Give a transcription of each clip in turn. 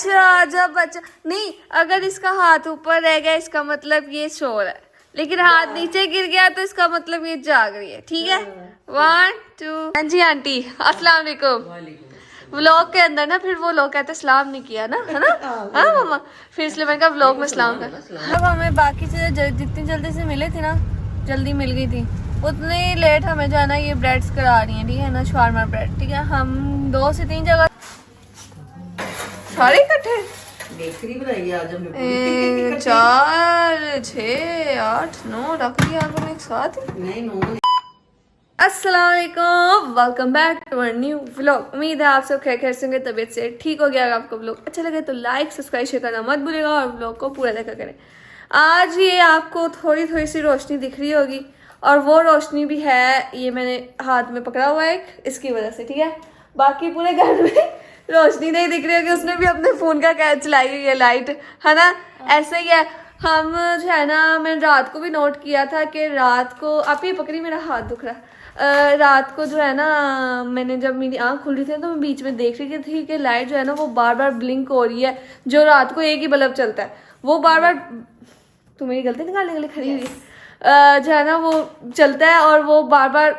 अच्छा जब बच्चा नहीं, अगर इसका हाथ ऊपर रह गया इसका मतलब ये सो रहा है, लेकिन हाथ नीचे गिर गया तो इसका मतलब ये जाग रही है। ठीक है, 1 2। हाँ जी आंटी, अस्सलाम वालेकुम। व्लॉग के अंदर ना फिर वो लोग कहते सलाम नहीं किया ना, है ना? हाँ मम्मा, फिर इसलिए मैंने कहा व्लॉग में सलाम कर। अब हमें बाकी चीजें जितनी जल्दी से मिले थे ना, जल्दी मिल गई थी, उतनी लेट हमें जाना ये ब्रेड्स करा रही है। ठीक है ना, शवारमा ब्रेड। ठीक है, हम 2 से 3 जगह सारे इकट्ठे बेकरी बनाई आज हमने 4 6 8 9 रख दिया आपने एक साथ। नहीं नो। अस्सलाम वालेकुम, welcome back to our new vlog. उम्मीद है आप सब खैर से होंगे, तबीयत से ठीक हो गया। अगर आपको व्लॉग अच्छा लगे तो लाइक सब्सक्राइब शेयर करना मत भूलिएगा और व्लॉग को पूरा देखा करें। आज ये आपको थोड़ी सी रोशनी दिख रही होगी और वो रोशनी भी है, ये मैंने हाथ में पकड़ा हुआ है एक, इसकी वजह से। ठीक है, बाकी पूरे घर में रोशनी नहीं दिख रही होगी, उसने भी अपने फोन का कैच चलाई हुई है लाइट, है ना? ऐसे ही है। हम जो है ना, मैंने रात को भी नोट किया था कि रात को आप ये पकड़ी, मेरा हाथ दुख रहा है। रात को जो है ना, मैंने जब मेरी आंख खुल रही थी तो मैं बीच में देख रही थी कि लाइट जो है ना वो बार बार ब्लिंक हो रही है। जो रात को एक ही बल्ब चलता है वो बार बार, तो मेरी गलती निकालने के लिए खड़ी हुई है, जो है ना वो चलता है और वो बार बार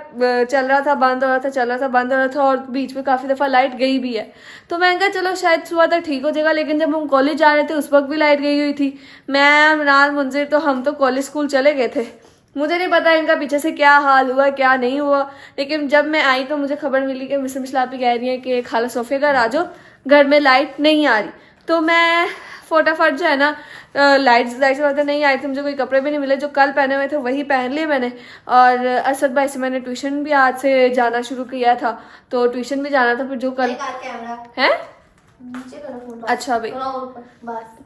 चल रहा था, बंद हो रहा था, चल रहा था, बंद हो रहा था, और बीच में काफ़ी दफ़ा लाइट गई भी है। तो मैंने कहा चलो शायद सुबह तक ठीक हो जाएगा, लेकिन जब हम कॉलेज जा रहे थे उस वक्त भी लाइट गई हुई थी। मैं, मनाल, मुंजिर तो हम तो कॉलेज स्कूल चले गए थे। मुझे नहीं पता इनका पीछे से क्या हाल हुआ क्या नहीं हुआ, लेकिन जब मैं आई तो मुझे खबर मिली कि मिस्टर मिशलापी कह रही है कि खाला सोफिया घर आ जाओ, घर में लाइट नहीं आ रही। तो मैं फटाफट जो है ना, लाइट्स नहीं आई थी, मुझे कोई कपड़े भी नहीं मिले, जो कल पहने हुए थे वही पहन लिए मैंने। और असद भाई से मैंने ट्यूशन भी आज से जाना शुरू किया था, तो ट्यूशन भी जाना था। फिर जो कल है अच्छा भाई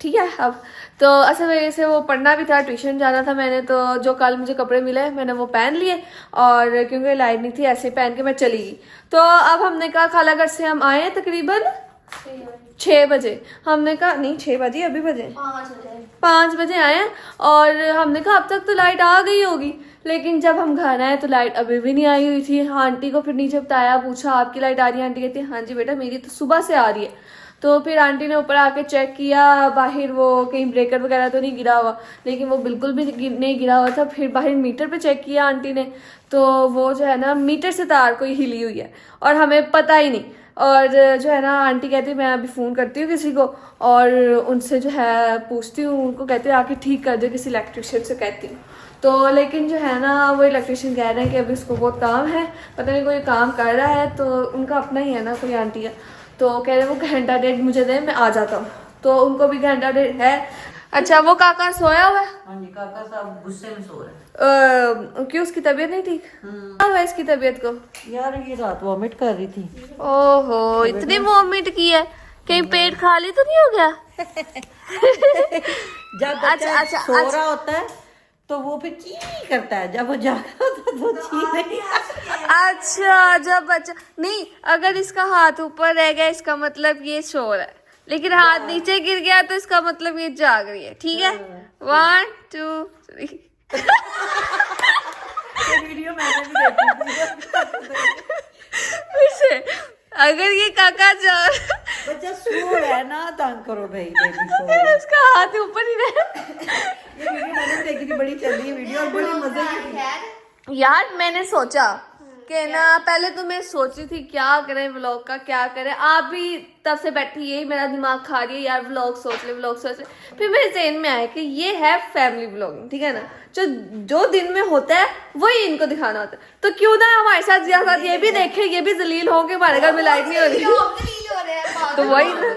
ठीक है। अब तो असल में से वो पढ़ना भी था, ट्यूशन जाना था मैंने, तो जो कल मुझे कपड़े मिले मैंने वो पहन लिए, और क्योंकि लाइट नहीं थी ऐसे पहन के मैं चली गई। तो अब हमने कहा खाला घर से हम आए तकरीबन 6 बजे। हमने कहा नहीं 6 बजे, अभी बजे 5 बजे आए हैं, और हमने कहा अब तक तो लाइट आ गई होगी, लेकिन जब हम घर आए तो लाइट अभी भी नहीं आई हुई थी। आंटी को फिर नीचे बताया, पूछा आपकी लाइट आ रही है? आंटी कहती है हाँ जी बेटा मेरी तो सुबह से आ रही है। तो फिर आंटी ने ऊपर आके चेक किया बाहर वो कहीं ब्रेकर वगैरह तो नहीं गिरा हुआ, लेकिन वो बिल्कुल भी नहीं गिरा हुआ था। फिर बाहर मीटर पे चेक किया आंटी ने, तो वो जो है ना मीटर से तार कोई हिली हुई है और हमें पता ही नहीं। और जो है ना आंटी कहती है मैं अभी फ़ोन करती हूँ किसी को और उनसे जो है पूछती हूँ, उनको कहते हैं आके ठीक कर दो, किसी इलेक्ट्रिशियन से कहती हूँ। तो लेकिन जो है ना वो इलेक्ट्रिशियन कह रहे हैं कि अभी उसको बहुत काम है, पता नहीं कोई काम कर रहा है, तो उनका अपना ही है ना कोई आंटी है, तो कह रहे हैं वो घंटा डेढ़ मुझे दे मैं आ जाता हूँ। तो उनको भी घंटा डेढ़ है। अच्छा वो काका सोया हुआ है? हाँ जी, काका साहब गुस्से में सो रहे हैं। क्यों, उसकी तबीयत नहीं ठीक? क्या हुआ इसकी तबीयत को? यार ये रात वॉमिट कर रही थी। ओहो, इतनी वॉमिट की है, कहीं पेट खाली तो नहीं हो गया? जब बच्चा सो रहा होता है तो वो फिर ची करता है, जब वो जागा होता है तो ची नहीं। अच्छा जब बच्चा नहीं, अगर इसका हाथ ऊपर रह गया इसका मतलब ये सो रहा है, लेकिन हाथ नीचे गिर गया तो इसका मतलब ये जाग रही है। ठीक है, 1 2 3। वीडियो मैंने भी देखी थी। फिर से, अगर ये काका बच्चा सो रहा है ना, तंग करो भाई बेबी को। उसका हाथ ऊपर ही रहे। ये वीडियो मैंने भी देखी थी, बड़ी चल रही है वीडियो और बड़ी मजे की। यार मैंने सोचा कि ना, पहले तो मैं सोच रही थी क्या करें व्लॉग का, क्या करें। आप भी तब से बैठी, यही मेरा दिमाग खा रही है यार व्लॉग सोच ले, व्लॉग सोच ले। फिर मेरे ज़हन में आया कि ये है फैमिली व्लॉगिंग, ठीक है ना, जो दिन में होता है वही इनको दिखाना होता है। तो क्यों ना हमारे साथ ये भी देखे, ये भी जलील हो के हमारे घर में लाइट नहीं हो रही। तो वही ना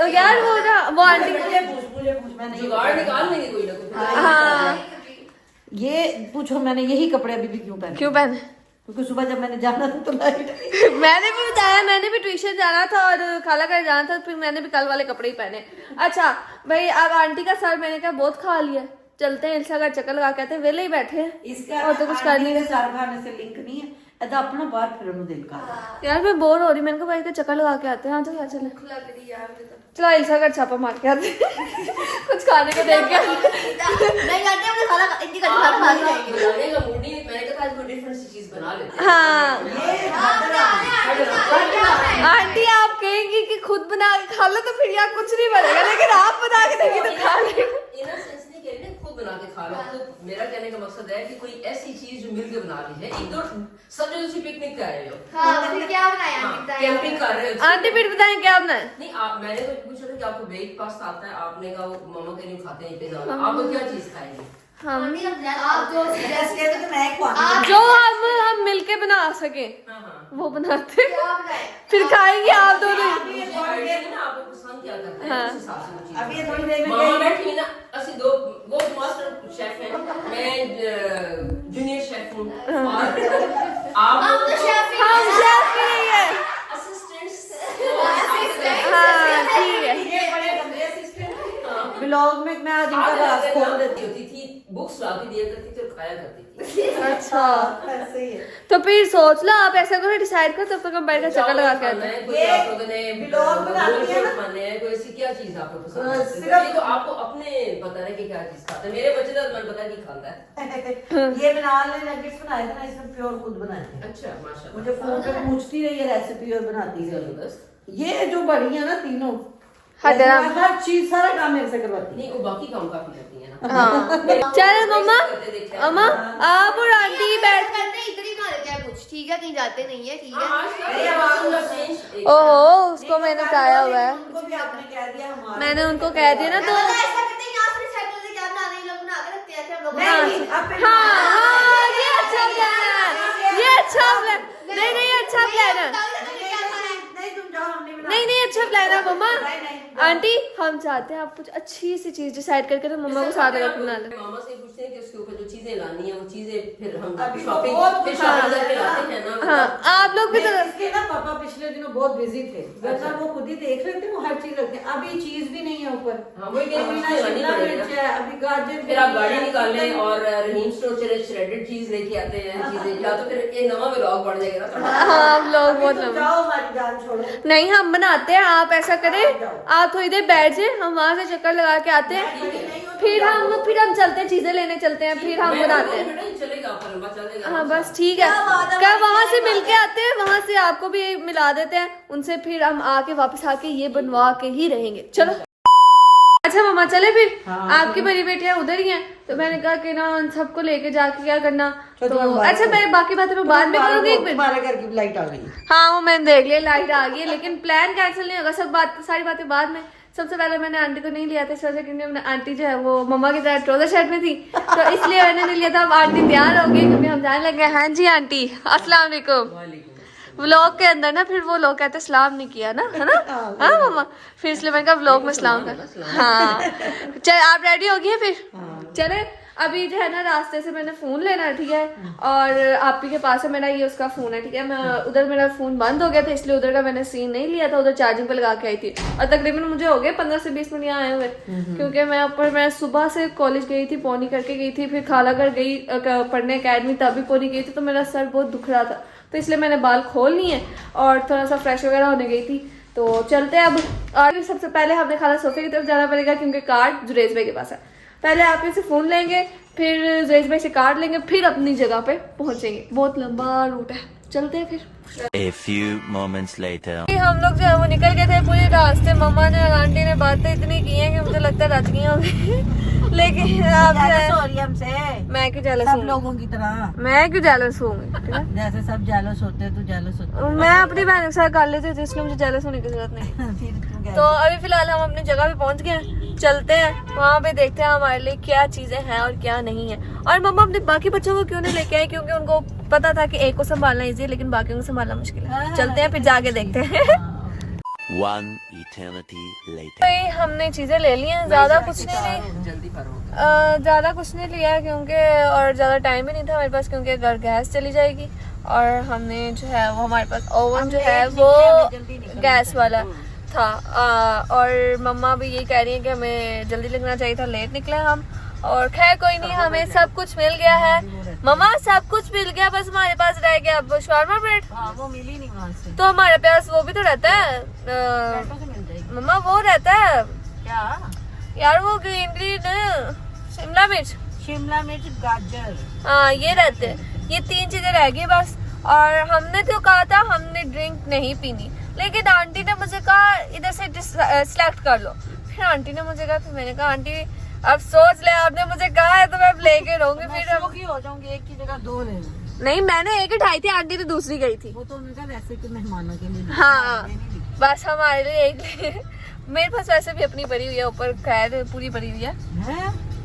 यार, वो आंटी हाँ ये पूछो मैंने यही कपड़े अभी भी क्यों पहने? क्योंकि सुबह जब मैंने जाना था तो लाइट मैंने भी बताया, मैंने भी ट्यूशन जाना था और खाला घर जाना था, फिर मैंने भी कल वाले कपड़े ही पहने। अच्छा भाई, अब आंटी का सर मैंने क्या बहुत खा लिया, चलते हैं इल्सा का चक्कर लगा के आते हैं, वेले ही बैठे हैं इसका और तो कुछ कर नहीं रहे। सर खाने से लिंक नहीं है, ऐसा अपना बाहर फिरने दिल का। यार मैं बोर हो रही, मैंने कहा भाई का चक्कर लगा के आते हैं। हाँ चलो चले, चलो इल्सा का छापा मार के आते कुछ खाने को देख के। हाँ देगी कि खुद बना के खा लो तो फिर यहाँ कुछ नहीं बनेगा, लेकिन आप बना के देगी तो खा लेंगे। इन सेंस नहीं कह रही ना खुद बना के खा लो, तो मेरा कहने का मकसद है कि कोई ऐसी चीज जो मिलके बना ली है। एक दो सब जो तुम पिकनिक कर रहे हो, हाँ, फिर क्या बनाया? कैंपिंग कर रहे हो, आंटी फिर बताएं क्या बनाए? नहीं आप, मैंने तो पूछा था कि आपको ब्रेकफास्ट आता है, आपने कहा वो मम्मा के लिए खाते हैं पिज्जा, आप लोग क्या चीज खाएंगे? हम आप जो तो मैं खुआ जो हम मिलके बना सके वो बनाते हैं। क्या बनाए? फिर खाएंगे आप दोनों। आपको पसंद क्या करता है उस हिसाब से वो चीज़। अभी ये थोड़ी देर में मामा बैठी ना, असि दो वो मास्टर शेफ हैं, मैं जूनियर शेफ हूँ, और आप हम तो शेफ ही हम शेफ ही नहीं है। असिस्टेंट्स। हाँ ठीक है। ये बड़े गंदे असिस्टेंट ब्लॉग में मैं आज इनका राज खोल देती होती थी, बुक्स ला के दिया करती थी और खाया करती थी। अच्छा हूँ। ऐसे ही है। तो फिर सोच लो आप, ऐसा करो डिसाइड करो, तब तक हम बैठ कर चक्कर लगा के आते हैं। कोई आप लोगों ने ब्लॉग बनाती है ना? खाने हैं, कोई ऐसी क्या चीज आपको पसंद है? सिर्फ- तो आपको अपने पता है कि क्या चीज खाते हैं। मेरे बच्चे तो मन पता है कि खाता है। ये बिलाल ने नगेट्स बनाए थे ना, इसमें प्योर खुद बनाए थे। अच्छा माशाल्लाह, मुझे फोन पे पूछती रही है रेसिपी और बनाती है। जबरदस्त। ये जो बड़ी है ना तीनों, हर हर चीज सारा काम मेरे से करवाती है। नहीं वो बाकी काम काफी करती है ना। हाँ चलो मम्मा, अम्मा आप और आंटी बैठ। करते इधर ही खा लेते हैं कुछ, ठीक है? कहीं जाते नहीं है, ठीक है? ओहो उसको मैंने बताया हुआ है, उनको भी आपने कह दिया हमारा। मैंने उनको कह दिया ना। तो ऐसा करते हैं, यहाँ से सेटल से क्या बनाने, ये लोग बना के रखते हैं, ऐसे हम लोग नहीं, अब फिर- हाँ हाँ ये अच्छा प्लान है, ये अच्छा प्लान। नहीं नहीं अच्छा प्लान है, नहीं तुम जाओ, हम नहीं बना। नहीं नहीं अच्छा प्लान है मम्मा। नहीं, नहीं। आंटी हम चाहते हैं आप कुछ अच्छी सी चीज डिसाइड करके तो मम्मा को साथ लगा के बना ले। मामा से पूछते हैं कि उसके ऊपर जो चीजें लानी है वो चीजें फिर हम अभी शॉपिंग बहुत फिर कुछ शॉपिंग हाँ, करके लाते हैं ना। हाँ आप लोग भी तो नहीं, इसके ना पापा पिछले दिनों बहुत बिजी थे, वरना वो खुद ही देख रहे थे, वो हर चीज रखते हैं। अभी चीज भी नहीं है ऊपर। हाँ, वही कह रही हूँ, अभी ना उसमें शिमला लानी मिर्च पड़ेगा। है, अभी गाजर फिर आप गाड़ी निकालें और रहीम स्टोर चले श्रेडेड चीज लेके आते हैं चीजें, या तो फिर ये नवा व्लॉग बढ़ जाएगा ना। हाँ आप लोग बहुत तुम लंबे। जाओ, हमारी जान छोड़ो। नहीं हम बनाते हैं, आप ऐसा करें आप थोड़ी देर बैठ जाए, हम वहां से चक्कर लगा के आते हैं, फिर हम चलते हैं, चीजें लेने चलते हैं, फिर हम बनाते हैं। चलेगा पर लंबा चलेगा। हाँ बस ठीक है, कल वहां से मिलके आते हैं, वहां से आपको भी मिला देते हैं उनसे, फिर हम आके वापस आके ये बनवा के ही रहेंगे। चलो अच्छा मम्मा चले फिर। हाँ, आपकी बड़ी बेटियां उधर ही हैं, तो मैंने कहा कि ना उन सबको लेके जाके क्या करना। तो तो तुम्हारे अच्छा मैं बाकी बातें मैं बाद में करूंगी एक मिनट। तुम्हारे घर की लाइट आ गई। हाँ वो मैंने देख लिया, लाइट आ गई है, लेकिन प्लान कैंसिल नहीं होगा, सब बात सारी बातें बाद में। सबसे पहले मैंने आंटी को नहीं लिया था इस वजह, क्योंकि आंटी जो है वो मम्मा की तरह ट्राउजर शर्ट में थी, तो इसलिए मैंने नहीं लिया था। अब आंटी तैयार हो गई क्योंकि हम जाने लगे। हाँ जी आंटी अस्सलाम वालेकुम। व्लॉग के अंदर ना फिर वो लोग कहते हैं सलाम नहीं किया ना, है ना? हाँ मम्मा, फिर इसलिए मैंने कहा व्लॉग में सलाम कर। हाँ चल आप रेडी हो गई फिर चले। अभी जो है ना रास्ते से मैंने फोन लेना है, ठीक है, और आप ही के पास है मेरा ये उसका फोन है, ठीक है। मैं उधर मेरा फोन बंद हो गया था, इसलिए उधर का मैंने सीन नहीं लिया था, उधर चार्जिंग पे लगा के आई थी। और तकरीबन मुझे हो गए 15 से 20 मिनट यहाँ आए हुए, क्योंकि मैं सुबह से कॉलेज गई थी, पौनी करके गई थी, फिर खाला घर गई पढ़ने अकेडमी, तभी पौनी गई थी, तो मेरा सर बहुत दुख रहा था, तो इसलिए मैंने बाल खोल लिए और थोड़ा सा फ्रेश वगैरह होने गई थी। तो चलते हैं अब। और सबसे पहले हमें खाला सोफे की तरफ जाना पड़ेगा, क्योंकि कार्ड जुरेज भाई के पास है। पहले आप इसे फोन लेंगे, फिर जुरेज भाई से कार्ड लेंगे, फिर अपनी जगह पे पहुंचेंगे। बहुत लंबा रूट है, चलते हैं फिर। A few moments later. हम लोग जो है वो निकल गए थे पूरे रास्ते। मम्मा ने और आंटी ने बातें इतनी की हैं कि मुझे लगता है रात की होंगी, लेकिन आप जो है हमसे मैं क्यों जेलस सब हूँ, लोगों की तरह, मैं क्यों जेलस हूँ, ठीक है? जैसे सब जेलस होते हैं, तू जेलस होता मैं अपनी बहन के साथ कर लेती थी, इसलिए मुझे जेलस होने की जरूरत नहीं। है। फिर तू क्या? तो अभी फिलहाल हम अपनी जगह पे पहुंच गए हैं, चलते हैं वहाँ पे, देखते हैं हमारे लिए क्या चीजें हैं और क्या नहीं है। और मम्मा अपने बाकी बच्चों को क्यों नहीं लेके आई, क्योंकि उनको पता था कि एक को संभालना इजी है, लेकिन बाकियों को संभालना मुश्किल है। चलते हैं फिर जाके देखते हैं। One eternity later. भाई हमने चीजें ले ली हैं, ज्यादा कुछ नहीं ली, जल्दी करो। ज्यादा कुछ नहीं लिया क्योंकि और ज्यादा टाइम भी नहीं था मेरे पास, क्योंकि घर गैस चली जाएगी। और हमने जो है वो हमारे पास ओवन जो है वो गैस वाला था, और मम्मा भी यही कह रही है कि हमें जल्दी निकलना चाहिए था, लेट निकले हम। और खैर कोई नहीं, हमें सब कुछ मिल गया है मम्मा, सब कुछ मिल गया, बस हमारे पास रह गया अब शवारमा ब्रेड। हाँ, वो मिली नहीं वहाँ से। तो हमारे पास वो भी तो रहता है पैसों से मिल जाएगी। मम्मा, वो रहता है क्या? यार वो ग्रीन शिमला मिर्च, शिमला मिर्च, गाजर। हाँ ये रहते हैं, ये 3 चीजें रह गई बस। और हमने तो कहा था हमने ड्रिंक नहीं पीनी, लेकिन आंटी ने मुझे कहा इधर से सिलेक्ट कर लो। फिर आंटी ने मुझे कहा, फिर मैंने कहा आंटी अब सोच ले, आपने मुझे कहा है तो मैं अब लेके रहूंगी। फिर अब हो जाऊंगी, एक की जगह 2 ले लो। नहीं, मैंने एक उठाई थी, आंटी ने दूसरी गई थी। वो तो उनका वैसे तो मेहमानों के लिए हाँ, बस हमारे लिए एक मेरे पास वैसे भी अपनी पड़ी हुई है ऊपर, खैर पूरी पड़ी हुई है।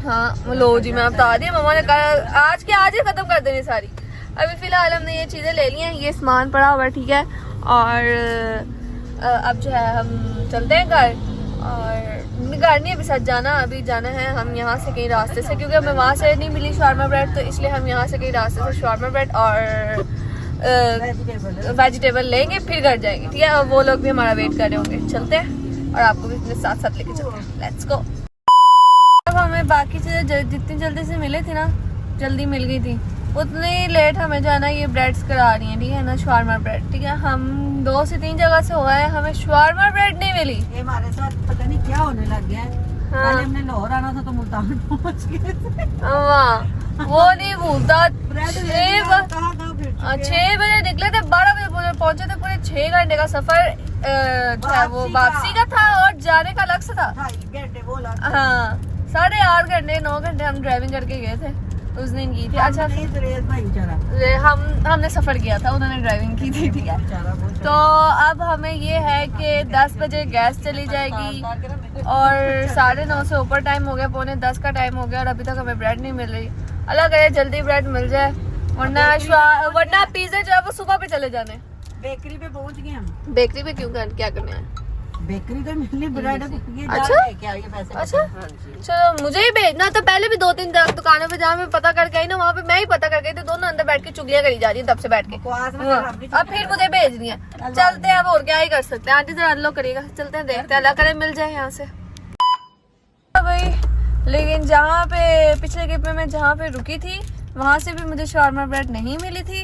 हाँ लो जी, मैं बता दी, मम्मा ने कहा आज के आज ही खत्म कर देनी सारी। अभी फिलहाल हमने ये चीजें ले ली हैं, ये सामान पड़ा हुआ है, ठीक है। और अब जो है हम चलते हैं घर, और घर नहीं अभी सच जाना, अभी जाना है हम यहाँ से कहीं रास्ते से, क्योंकि हमें वहाँ से नहीं मिली शवारमा ब्रेड, तो इसलिए हम यहाँ से कहीं रास्ते से शवारमा ब्रेड और वेजिटेबल लेंगे, फिर घर जाएंगे, ठीक है। और वो लोग भी हमारा वेट कर रहे होंगे, चलते हैं और आपको भी अपने साथ साथ लेके चलते हैं। Let's go. अब हमें बाकी चीज़ें जितनी जल्दी से मिले थे ना, जल्दी मिल गई थी, उतनी लेट हमें जाना ये ब्रेड्स करा रही हैं, ठीक है ना, शवारमा ब्रेड, ठीक है। हम 2 से 3 जगह से हुआ है, हमें शवारमा ब्रेड नहीं मिली। ये हमारे साथ पता नहीं क्या होने लग गया है। हाँ। पहले हमने लाहौर आना था तो मुल्तान पहुंच गए थे। वो नहीं भूलता। 6 बजे निकले थे, 12 बजे पहुंचे थे, पूरे 6 घंटे का सफर जो है वो वापसी का था, और जाने का अलग से था। हाँ, 8.5 घंटे 9 घंटे हम ड्राइविंग करके गए थे उस दिन की थी। अच्छा, हमने सफर किया था, उन्होंने ड्राइविंग की थी, ठीक है। तो अब हमें ये है कि 10 बजे गैस चली जाएगी, और 9:30 से ऊपर टाइम हो गया, 9:45 का टाइम हो गया, और अभी तक हमें ब्रेड नहीं मिल रही। अल्लाह करे जल्दी ब्रेड मिल जाए, वरना पिज्जा जो है वो सुबह पे चले जाने। बेकरी पे पहुंच गए हम। बेकरी पे क्यों, क्या करने हैं? बेकरी तो मिलनी ब्रेड। अच्छा क्या ये पैसे? अच्छा, चलो मुझे ही भेजना। तो पहले भी 2-3 दुकानों पे जहाँ मैं पता करके आई ना, वहाँ पे मैं ही पता करके आई, तो दोनों अंदर बैठ के चुगलियां करी जा रही है तब से बैठ के। अब फिर मुझे भेज रही है। चलते हैं, अब और क्या ही कर सकते हैं। आंटी जरा अनलॉक करिएगा, चलते हैं, देखते हैं, अल्लाह करे मिल जाए यहाँ से भाई। लेकिन जहाँ पे पिछले ट्रिप में मैं जहाँ पे रुकी थी, वहाँ से भी मुझे शवारमा ब्रेड नहीं मिली थी।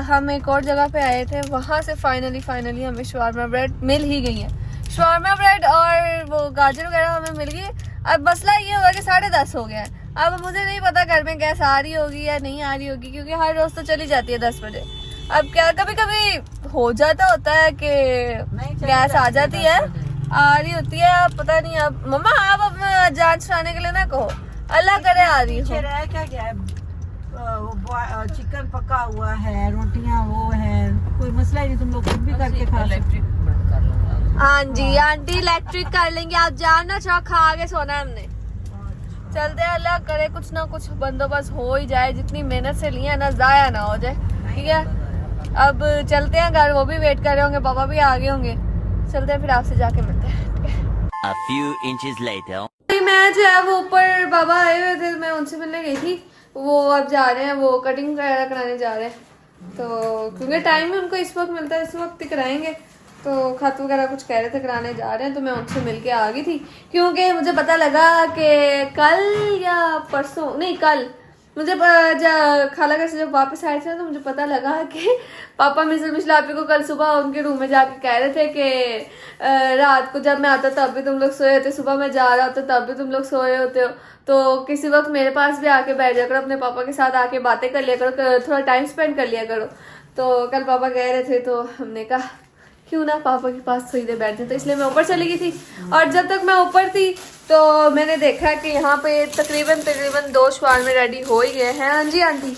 हम एक और जगह पे आए थे, वहाँ से फाइनली हमें शवारमा ब्रेड मिल ही गई है। शवारमा ब्रेड और वो गाजर वगैरह हमें मिल गई। अब मसला ये होगा कि 10:30 हो गया है। अब मुझे नहीं पता घर में गैस आ रही होगी या नहीं आ रही होगी, क्योंकि हर रोज तो चली जाती है 10 बजे। अब क्या कभी कभी हो जाता होता है कि गैस आ जाती है, आ रही होती है, अब पता नहीं। अब मम्मा आप अब जांच कराने के लिए ना कहो, अल्लाह करे आ रही हो। क्या चिकन पका हुआ है, रोटियां वो है, कोई मसला ही नहीं, तुम लोग खुद भी करके खा सकते। हाँ जी, आंटी इलेक्ट्रिक कर लेंगे, आप जानना चाहो, खा के सोना है हमने। चलते हैं, अल्लाह करे कुछ ना कुछ बंदोबस्त हो ही जाए, जितनी मेहनत से लिया ना जाया ना हो जाए, ठीक है। अब चलते हैं घर, वो भी वेट कर रहे होंगे, पापा भी आ गए होंगे। चलते हैं, फिर आपसे जाके मिलते हैं, ठीक है। A few inches later. मैं जो है वो ऊपर बाबा आए हुए थे, मैं उनसे मिलने गई थी, वो अब जा रहे हैं, वो कटिंग वगैरह कराने जा रहे हैं। तो क्योंकि टाइम उनको इस वक्त मिलता है, इस वक्त ही कराएंगे, तो खत वगैरह कुछ कह रहे थे कराने जा रहे हैं, तो मैं उनसे मिल के आ गई थी। क्योंकि मुझे पता लगा कि कल या परसों नहीं, कल मुझे खाला घर से जब वापस आए थे तो मुझे पता लगा कि पापा मिसल मिशलापी को कल सुबह उनके रूम में जाके कह रहे थे कि रात को जब मैं आता तब भी तुम लोग सोए होते, सुबह मैं जा रहा होता तब भी तुम लोग सोए होते हो, तो किसी वक्त मेरे पास भी आके बैठ जा करो, अपने पापा के साथ आके बातें कर लिया करो, थोड़ा टाइम स्पेंड कर लिया करो। तो कल पापा कह रहे थे, तो हमने कहा क्यों ना पापा के पास थोड़ी देर बैठते, तो इसलिए मैं ऊपर चली गई थी। और जब तक मैं ऊपर थी तो मैंने देखा कि यहाँ पे तकरीबन 2 शवारमे रेडी हो ही गए हैं। हाँ जी आंटी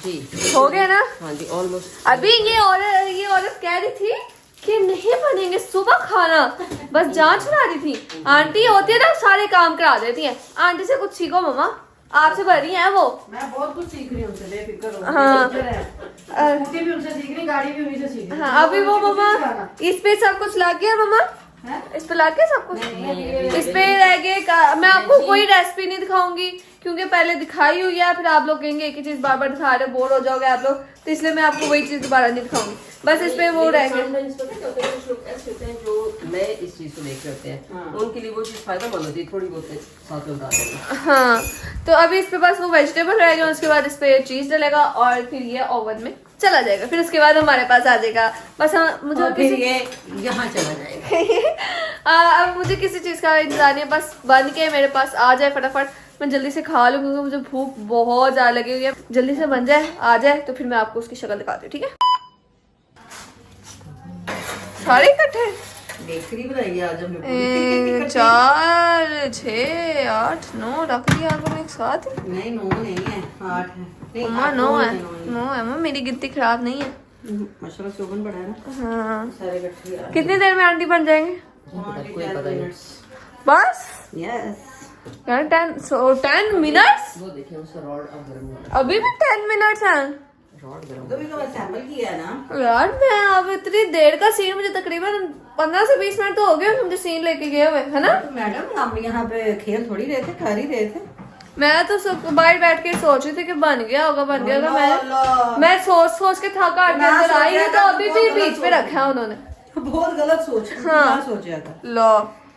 जी हो गया ना? हाँ जी ऑलमोस्ट। अभी ये औरत कह रही थी कि नहीं बनेंगे सुबह खाना, बस जांच करा रही थी। आंटी होती है ना सारे काम करा देती है। आंटी से कुछ सीखो मम्मा, आपसे बढ़ रही है वो। मैं बहुत कुछ सीख रही हूँ उनसे, बेफिक्र रहो। हाँ स्कूटी भी उनसे सीख रही, गाड़ी भी उन्हीं से सीख रही। हाँ, अभी वो मम्मा इस पे सब कुछ ला गया मम्मा, इस पे ला के सब कुछ इस पे रह गए। मैं आपको कोई रेसिपी नहीं दिखाऊंगी क्योंकि पहले दिखाई हुई है, फिर आप लोग कहेंगे एक ही चीज बार बार दिखा रहे, बोर हो जाओगे आप लोग, तो इसलिए मैं आपको वही चीज दोबारा नहीं दिखाऊंगी। बस इस पे वो रह गए। कुछ लोग ऐसे होते हैं जो नए इस चीज को देख रहे होते हैं, उनके लिए वो चीज फायदेमंद होती है, थोड़ी बहुत साथ में बता देंगे। हाँ, तो अभी इस पे बस वो वेजिटेबल रह गए, उसके बाद इस पे चीज डलेगा और फिर ये ओवन में चला जाएगा, फिर उसके बाद हमारे पास आ जाएगा। बस हम मुझे और फिर ये यहाँ चला जाएगा। अब मुझे किसी चीज़ का इंतजार नहीं है, बस बन के मेरे पास आ जाए फटाफट, मैं जल्दी से खा लूँ क्योंकि मुझे भूख बहुत ज़्यादा लगी हुई है। जल्दी से बन जाए, आ जाए तो फिर मैं आपको उसकी शक्ल दिखाती हूँ, ठीक है? सारे इकट्ठे बेकरी बनाई आज हमने। 1 4 6 8 9 रख दिया आपने एक साथ। नहीं 9 नहीं है, 8 है। नहीं, अम्मा 8 9 है, 9 9 है। अम्मा मेरी गिनती खराब नहीं है। माशाल्लाह से ओवन बड़ा है ना, हाँ, सारे इकट्ठे आ कितनी देर में आंटी बन जाएंगे? कोई पता नहीं। बस यस। यार 10 मिनट्स, वो देखिए उसका रॉड अब गर्म हो अभी भी 10 मिनट्स हैं। रॉड गर्म तो भी तो सैंपल किया है ना। यार मैं अब इतनी देर का सीन, मुझे तकरीबन 15 से 20 मिनट तो हो गए मुझे सीन लेके गए हुए, है ना? तो मैडम हम यहाँ पे खेल थोड़ी रहे थे, कर ही रहे थे। मैं तो सब बाहर बैठ के सोच रही थी कि बन गया होगा, बन गया होगा। मैं सोच के थका के अंदर आई हूँ, तो अभी भी बीच पे रखा है उन्होंने। बहुत गलत सोच, हाँ। सोचा था। लो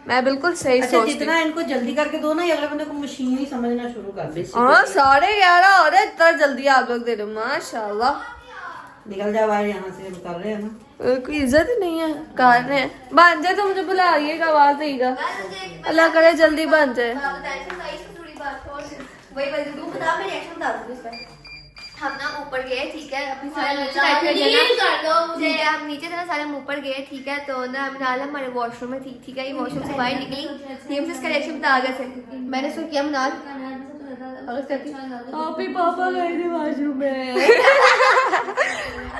मैं बिल्कुल सही अच्छा सोचती जितना इनको जल्दी करके दो ना, ये अगले बंदे को मशीन ही समझना शुरू कर दे। हाँ 11:30 हो रहे, इतना जल्दी आप लोग दे रहे हो, माशाल्लाह। निकल जा बाहर, यहाँ से कर रहे हैं ना। कोई इज्जत ही नहीं है, कर रहे हैं। बन जाए तो मुझे बुलाइएगा, आवाज देगा, अल्लाह करे जल्दी बन जाए। वही बता मैं रिएक्शन बता दूँ इस पर। हम ना ऊपर गए, ठीक है, अपनी सारे नीचे हाँ, बैठे हाँ, थे ना, ठीक है, हम नीचे थे ना सारे, हम ऊपर गए, ठीक है। तो ना मिनाल हमारे वॉशरूम में थी, ठीक है, ये वॉशरूम से बाहर निकली, ये मुझे इसका रिएक्शन बता गए थे। मैंने उसको किया मिनाल, आप ही पापा गए थे वॉशरूम में।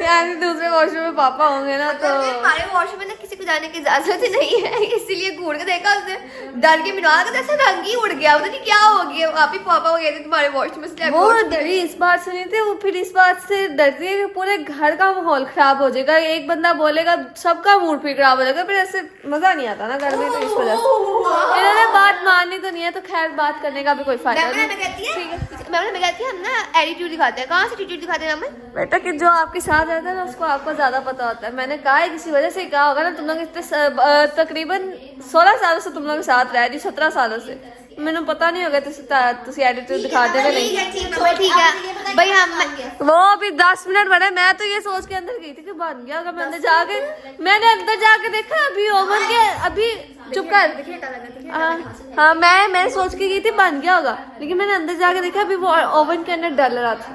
यानी दूसरे वॉशरूम में पापा होंगे ना, तो हमारे वॉशरूम में ना किसी को जाने की इजाजत ही नहीं है, इसीलिए घूर के देखा उसने, डर के मिनाल का जैसे रंग ही उड़ गया, पता नहीं क्या हो गया। आप ही पापा हो गए थे तुम्हारे वॉशरूम में, वो डरी इस बात से नहीं थे, वो फिर इस बात से डरती है कि पूरे घर का माहौल खराब हो जाएगा, एक बंदा बोलेगा सबका मूड फिर खराब हो जाएगा, फिर ऐसे मजा नहीं आता ना घर में। तो इस वजह से इन्होंने बात माननी तो नहीं है, तो खैर बात करने का भी कोई फायदा नहीं। मैं कहती है हम ना एटीट्यूड दिखाते हैं। कहाँ से एटीट्यूड दिखाते हैं हमें? बेटा कि जो आपके साथ रहता है ना, उसको आपको ज्यादा पता होता है। मैंने कहा है किसी वजह से कहा होगा ना, तुम लोग इतने तकरीबन 16 सालों से तुम लोग के साथ रह रही, 17 सालों से, मैंने पता नहीं होगा तुसी एटीट्यूड दिखाते हैं नहीं। तो ठीक है भाई, हम वो अभी 10 मिनट बने, मैं तो ये सोच के अंदर गई थी कि बन गया होगा। मैंने अंदर जाके देखा अभी ओवन के, अभी चुप कर। हाँ मैं सोच के गई थी बन गया होगा, लेकिन मैंने अंदर जाके देखा अभी वो ओवन के अंदर डल रहा था।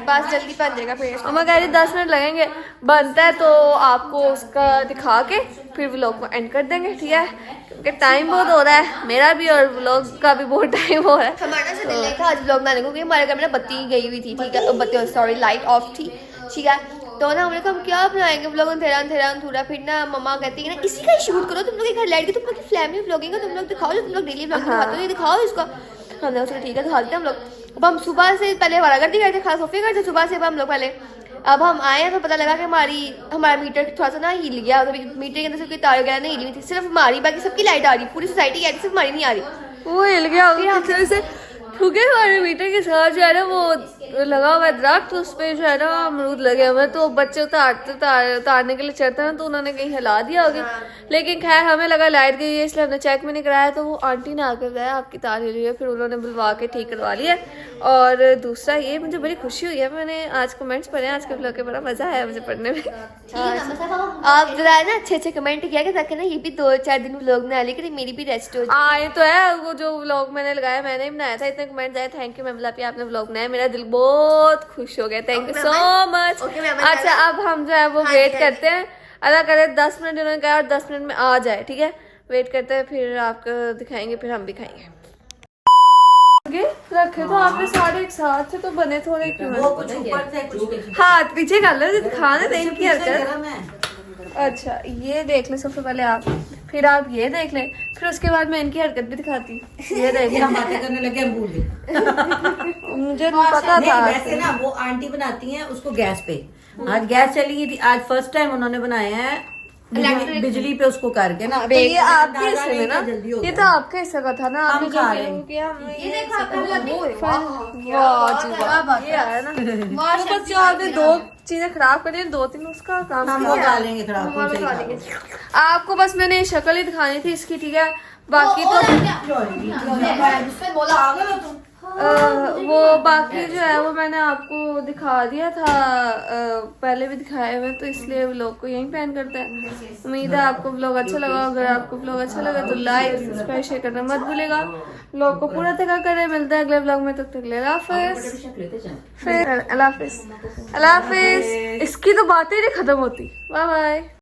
बस जल्दी बन जाएगा फिर। और मैं कह रही 10 मिनट लगेंगे, बनता है तो आपको उसका दिखा के फिर व्लॉग को एंड कर देंगे, ठीक है? क्योंकि टाइम बहुत हो रहा है मेरा भी, और व्लॉग का भी बहुत टाइम हो रहा है। हमारा से दिल नहीं था आज व्लॉग बनाने को, क्योंकि हमारे घर में ना बत्ती गई हुई थी, ठीक है, बत्ती सॉरी लाइट ऑफ थी, ठीक है। तो ना हमने कहा हम क्या बनाएंगे व्लॉग, अंधेरा थोड़ा। फिर ना मम्मा कहती है ना इसी का शूट करो, तुम लोग एक घर लाइट के, तुम लोग की फैमिली व्लॉगिंग है, तुम लोग दिखाओ जो तुम लोग डेली व्लॉग दिखाते हो, ये दिखाओ इसको। हमने उसको ठीक है दिखा देते हम लोग। अब हम सुबह से पहले हमारा घर गए थे, खास सोफे गए थे सुबह से, अब हम लोग पहले अब हम आए तो पता लगा कि हमारा मीटर थोड़ा सा ना हिल गया, तो मीटर के अंदर से कोई तार वगैरह नहीं हिली हुई थी, सिर्फ हमारी, बाकी सबकी लाइट आ रही, पूरी सोसाइटी की आ रही, सिर्फ हमारी नहीं आ रही। वो हिल गया होगा से, क्योंकि हमारे मीटर के साथ जो है ना वो लगा हुआ है दरख्त, उस पर जो है ना अमरूद लगे हुए हैं, तो बच्चे उतारने के लिए चढ़ते हैं, तो उन्होंने कहीं हिला दिया होगा। लेकिन खैर हमें लगा लाइट गई है, इसलिए हमने चेक भी नहीं कराया, तो वो आंटी ने आकर गया आपकी तार हिली है, फिर उन्होंने बुलवा के ठीक करवा लिया। और दूसरा ये मुझे बड़ी खुशी हुई है, मैंने आज कमेंट्स पढ़े, आज के ब्लॉग के बड़ा मजा आया मुझे पढ़ने में। आप जरा ना अच्छे कमेंट किया कि ताकि ना ये भी 2-4 दिन व्लॉग ना, लेकिन मेरी भी रेस्ट हो जाए। ये तो है, वो जो व्लॉग मैंने लगाया मैंने ही बनाया था, इतने कमेंट आए, थैंक यू मैम, आपने व्लॉग बनाया, मेरा दिल बहुत खुश हो गया, थैंक यू सो मच। अच्छा अब हम जो है वो वेट करते हैं, अल्लाह करे 10 मिनट इन्होंने कहा और 10 मिनट में आ जाए, ठीक है? वेट करते हैं, फिर आपको दिखाएंगे, फिर हम भी खाएंगे। रखे तो आपने सारे एक साथ से, तो बने थोड़े क्यों? वो कुछ ऊपर थे, कुछ पीछे। हाथ पीछे कर लो, खाने दें इनकी हरकत। गरम है। अच्छा ये देख लें सबसे पहले आप, फिर आप ये देख लें, फिर उसके बाद मैं इनकी हरकत भी दिखाती। ये देख हम बातें करने लगे, हम भूल गए। मुझे पता नहीं, था। वैसे ना वो आंटी बनाती हैं उसको गैस पे, आज गैस चली गई थी, आज फर्स्ट टाइम उन्होंने बनाया है बिजली पे उसको करके ना। तो ये आपके हिस्से में ना, जल्दी हो ये गया। तो आपके हिस्से का था ना, आपने जो खा रहे हैं। किया ये देखो आपने वाह जी वाह, ये है ना। तो बस जो आपने 2 चीजें खराब करी, 2-3 उसका काम हम वो डालेंगे खराब, हम सही खा खा लेंगे। आपको बस मैंने शक्ल ही दिखानी थी इसकी, ठीक है? बाकी तो पागल हो तुम। वो बाकी जो है वो मैंने आपको दिखा दिया था, पहले भी दिखाए हुए, तो इसलिए व्लॉग को यहीं पेन करते हैं। उम्मीद है आपको व्लॉग अच्छा लगा। अगर आपको व्लॉग अच्छा लगा तो लाइक सब्सक्राइब शेयर करना मत भूलेगा। व्लॉग को पूरा तक करें, मिलते हैं अगले व्लॉग में, तब तक ले अल्लाह हाफिज़। इसकी तो बातें ही नहीं खत्म होती। Bye bye.